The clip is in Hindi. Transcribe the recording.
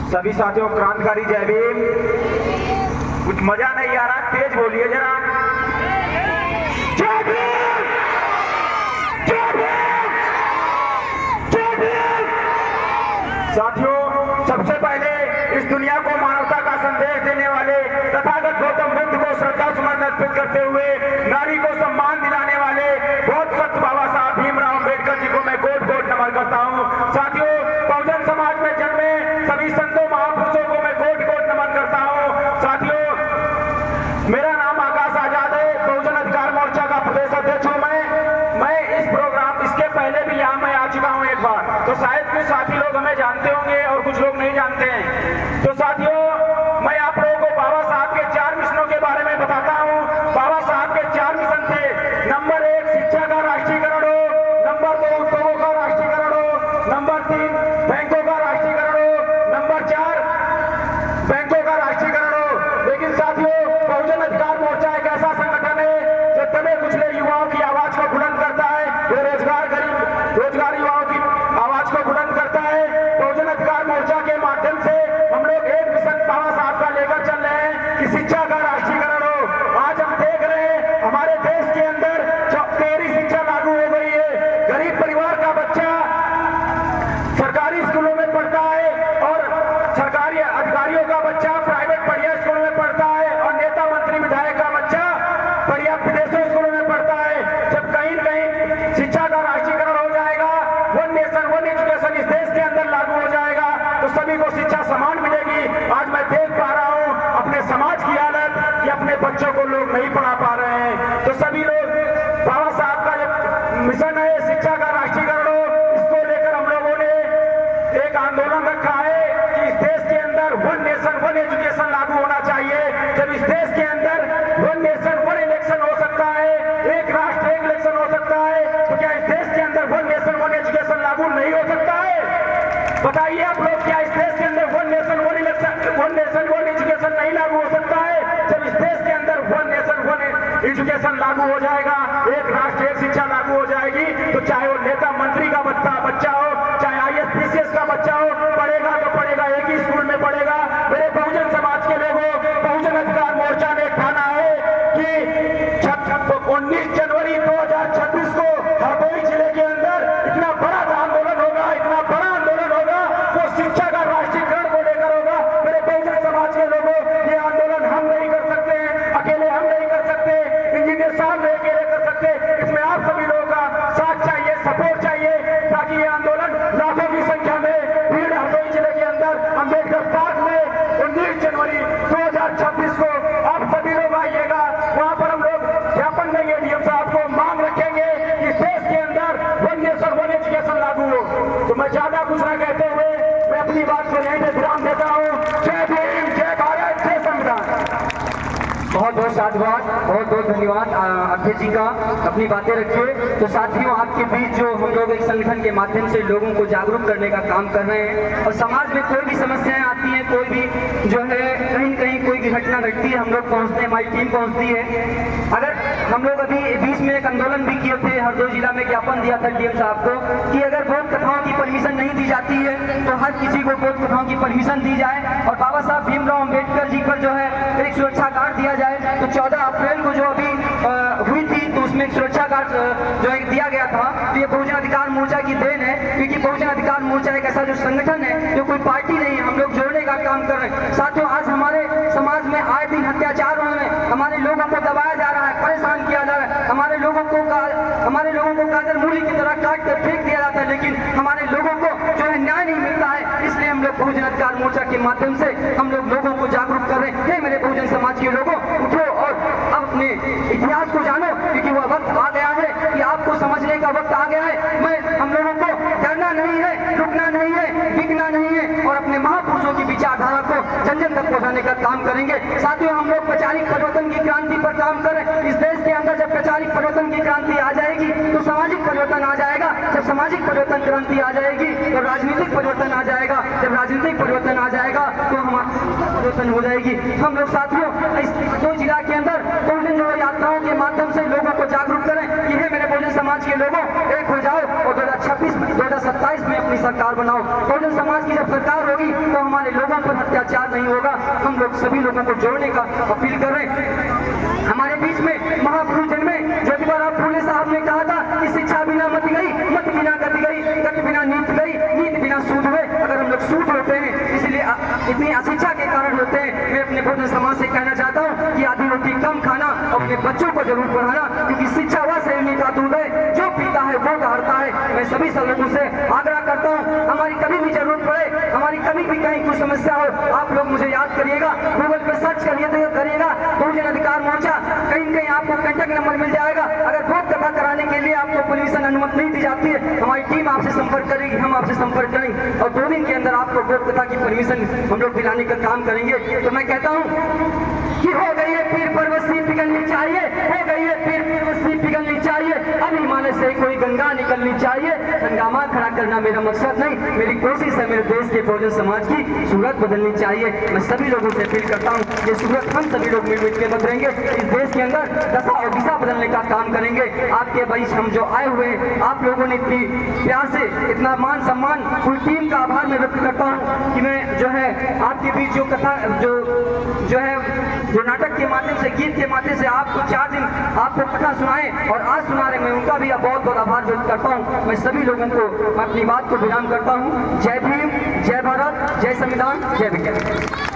सभी साथियों क्रांतिकारी जय भीम। कुछ मजा नहीं आ रहा, तेज बोलिए जरा। जय भीम, जय भीम, जय भीम। साथियों, सबसे पहले इस दुनिया को मानवता का संदेश देने वाले तथागत गौतम बुद्ध को श्रद्धा सुमन अर्पित करते हुए नारी को सम्मान दिलाने वाले बहुत सख्त बाबा साहब भीमराव अम्बेडकर जी को मैं कोट कोट नमन करता हूँ। साथियों, बहुजन समाज में जन्मे सभी संतों महापुरुषों को मैं कोट कोट नमन करता हूँ। साथियों, मेरा नाम आकाश आजाद है, बहुजन अधिकार मोर्चा का प्रदेश अध्यक्ष हूँ मैं इस प्रोग्राम इसके पहले भी यहाँ मैं आ चुका हूँ एक बार, तो शायद कुछ साथी लोग हमें जानते होंगे और कुछ लोग नहीं जानते हैं। तो साथियों, मैं आप लोगों को बाबा साहब के 4 मिशनों के बारे में बताता हूँ। बाबा साहब के 4 मिशन थे। नंबर 1 शिक्षा का राष्ट्रीयकरण हो, नंबर 2 उद्योगों का राष्ट्रीयकरण हो, नंबर 3 बैंकों का राष्ट्रीयकरण हो, नंबर 4 बैंकों का राष्ट्रीयकरण हो। लेकिन साथियों, बहुजन अधिकार मोर्चा एक ऐसा संगठन है जो दबे कुचले युवाओं की आवाज को बुलंद करता है, बेरोजगार युवाओं की आवाज को बुलंद करता है। बहुजन अधिकार मोर्चा के माध्यम से हम लोग एक मिशन बाबा साहब का लेकर चल रहे हैं कि शिक्षा का राष्ट्रीयकरण हो। आज हम देख रहे हैं हमारे देश के अंदर 13वीं शिक्षा लागू हो गई है। गरीब परिवार का बच्चा सरकारी स्कूलों में पढ़ता है और सरकारी अधिकारियों का बच्चा प्राइवेट बढ़िया स्कूलों में पढ़ता है और नेता मंत्री विधायक का बच्चा बढ़िया विदेशों स्कूलों में पढ़ता है। जब कहीं कहीं शिक्षा का राष्ट्रीयकरण हो जाएगा, वन नेशन वन एजुकेशन इस देश के अंदर लागू हो जाएगा, तो सभी को शिक्षा समान मिलेगी। आज मैं देख पा रहा हूँ अपने समाज की हालत कि अपने बच्चों को लोग नहीं पढ़ा पा रहे हैं। तो सभी लोग बाबा साहब का जो मिशन है शिक्षा का राष्ट्रीयकरण हो, इसको लेकर हम लोगों ने एक आंदोलन रखा है कि इस देश के अंदर वन नेशन वन एजुकेशन लागू होना चाहिए। जब इस देश के अंदर वन नेशन वन इलेक्शन हो सकता है, एक राष्ट्र एक इलेक्शन हो सकता है, तो क्या इस देश के अंदर वन नेशन वन एजुकेशन लागू नहीं हो सकता है? बताइए आप लोग, क्या इस देश के अंदर वन नेशन वन एजुकेशन नहीं लागू हो सकता है? जब इस देश के अंदर वन नेशन वन एजुकेशन लागू हो जाएगा, एक राष्ट्र एक शिक्षा लागू हो जाएगी, तो चाहे वो नेता मंत्री का बच्चा हो, चाहे IAS PCS का बच्चा हो, पढ़ेगा तो पढ़ेगा एक ही स्कूल में पढ़ेगा। मेरे बहुजन समाज के लोगों, बहुजन अधिकार मोर्चा ने ठाना है कि 19 जनवरी 2026 को हरदोई जिले के अंदर इतना बड़ा आंदोलन होगा, इतना बड़ा आंदोलन होगा, वो शिक्षा का राष्ट्रीयकरण को लेकर होगा। मेरे बहुजन समाज के लोगों, ये आंदोलन हम नहीं कर सकते, अकेले हम नहीं कर सकते, इंजीनियर साहब नहीं अकेले कर सकते, इसमें आप सभी लोगों का साथ चाहिए, सपोर्ट चाहिए, ताकि ये आंदोलन लाखों की संख्या में भीड़ हरदोई जिले के अंदर अम्बेडकर पार्क में 19 जनवरी 2026 को आप सभी लोग आइएगा। वहां पर हम लोग ज्ञापन देंगे, डीएम साहब को मांग रखेंगे कि देश के अंदर वन नेशन वन एजुकेशन लागू हो। तो मैं ज्यादा कुछ न कहते हुए मैं अपनी बात को यहीं पे विराम देता हूँ। जय भीम, जय भारत, जय संविधान। बहुत बहुत साधुवाद, बहुत बहुत धन्यवाद अध्यक्ष जी का, अपनी बातें रखिए। तो साथियों, आपके बीच जो हम लोग एक संगठन के माध्यम से लोगों को जागरूक करने का काम कर रहे हैं, और समाज में कोई भी समस्याएं आती हैं, कोई भी जो है कहीं कहीं कोई भी घटना घटती है, हम लोग पहुंचते हैं, हमारी टीम पहुंचती है। अगर हम लोग अभी बीच में एक आंदोलन भी किए थे, हरदोई जिला में ज्ञापन दिया था डीएम साहब को कि अगर बोध कथाओं की परमिशन नहीं दी जाती है तो हर किसी को बोध कथाओं की परमिशन दी जाए, और बाबा साहब भीमराव अम्बेडकर जी पर जो है एक सुरक्षा गार्ड दिया जाए। तो 14 अप्रैल को जो अभी हुई थी, तो उसमें एक सुरक्षा गार्ड जो है दिया गया था। तो ये बहुजन अधिकार मोर्चा की देन है, क्योंकि बहुजन अधिकार मोर्चा एक ऐसा जो संगठन है, जो कोई पार्टी नहीं है, हम लोग जोड़ने का काम कर रहे हैं। साथियों, आज हमारे समाज में आए दिन हत्याचार हो रहे हैं, हमारे लोगों को दबाया जा रहा है, परेशान किया जा रहा है, हमारे लोगों को गाजर मूली की तरह काट कर फेंक दिया जाता है, लेकिन हमारे लोगों को जो है न्याय नहीं मिलता है। इसलिए हम लोग बहुजन अधिकार मोर्चा के माध्यम से हम लोग लोगों को जागरूक कर रहे हैं। हे मेरे बहुजन समाज के लोगों, उठो और अब अपने इतिहास को जानो, क्योंकि वह वक्त आ गया है कि आपको समझने का वक्त आ गया है। हम लोगों को डरना नहीं है, रुकना नहीं है, बिकना नहीं है, और अपने महापुरुषों की विचारधारा को जन जन तक पहुंचाने का काम करेंगे। साथियों, हम लोग वैचारिक परिवर्तन की क्रांति पर काम कर रहे हैं। इस देश के अंदर जब वैचारिक परिवर्तन की क्रांति आ जाएगी तो सामाजिक परिवर्तन आ जाएगा। जब सामाजिक परिवर्तन क्रांति आ जाएगी तो राजनीतिक परिवर्तन आ जाएगा। जब राजनीतिक परिवर्तन आ जाएगा तो हमारी परिवर्तन हो जाएगी। हम लोग साथियों इस हरदोई जिला के अंदर बहुजन यात्राओं के माध्यम से लोगों को जागरूक करें। ये मेरे बहुजन समाज के लोगों, एक हो जाओ और 2026 2027 में अपनी सरकार बनाओ। बहुजन समाज की जब सरकार होगी तो हमारे लोगों पर अत्याचार नहीं होगा। हम लोग सभी लोगों को जोड़ने का अपील कर रहे हैं। हमारे बीच में महापुरुष जन्मे, ज्योतिबा फूले साहब ने कहा था कि शिक्षा बिना मत गई, मत बिना गति गई, गति बिना नीत गई, नीत बिना सूद हुए। अगर हम लोग सूद होते हैं इसलिए इतनी अशिक्षा के कारण होते हैं। मैं अपने बहुजन समाज से कहना चाहता हूँ कि आधी रोटी कम खाना, अपने बच्चों को जरूर पढ़ाना, क्योंकि शिक्षा वह शैली का दूध है जो पीता है वो दहाड़ता है। मैं सभी लोगों से आग्रह करता हूँ, हमारी कभी भी जरूरत पड़े, हमारी कभी भी कहीं कुछ समस्या हो, आप लोग मुझे याद करिएगा, गूगल पे सर्च करिएगा बहुजन अधिकार मोर्चा, कहीं कहीं आपको कांटेक्ट नंबर मिल जाएगा। अगर वोट कथा कराने के लिए आपको परमिशन अनुमति नहीं दी जाती है, हमारी टीम आपसे संपर्क करेगी, हम आपसे संपर्क करेंगे और 2 दिन के अंदर आपको वोट कथा की परमिशन हम लोग दिलाने का काम करेंगे। तो मैं कहता हूँ कि हो गई है पीर पर्वती पिघलनी चाहिए, हो गई है पीर पर्वती पिघलनी चाहिए, अब हिमालय से कोई गंगा निकलनी चाहिए। हंगामा खड़ा करना मेरा मकसद नहीं, मेरी कोशिश है मेरे देश के बहुजन समाज की सूरत बदलनी चाहिए। मैं सभी लोगों से अपील करता हूँ, ये सूरत हम सभी लोग मिल के बदलेंगे, इस देश के अंदर दशा और दिशा बदलने का काम करेंगे। आपके बीच हम जो आए हुए हैं, आप लोगों ने इतनी प्यार से, इतना मान सम्मान, पूरी टीम का आभार मैं व्यक्त करता हूँ कि मैं जो है आपके बीच जो कथा जो नाटक के माध्यम से, गीत के माध्यम से आपको 4 दिन आपको कथा सुनाए और आज सुना रहे, मैं उनका भी बहुत बहुत आभार व्यक्त करता हूँ। मैं सभी लोगों को अपनी बात को विराम करता हूँ। जय भीम, जय भारत, जय संविधान, जय विज्ञान।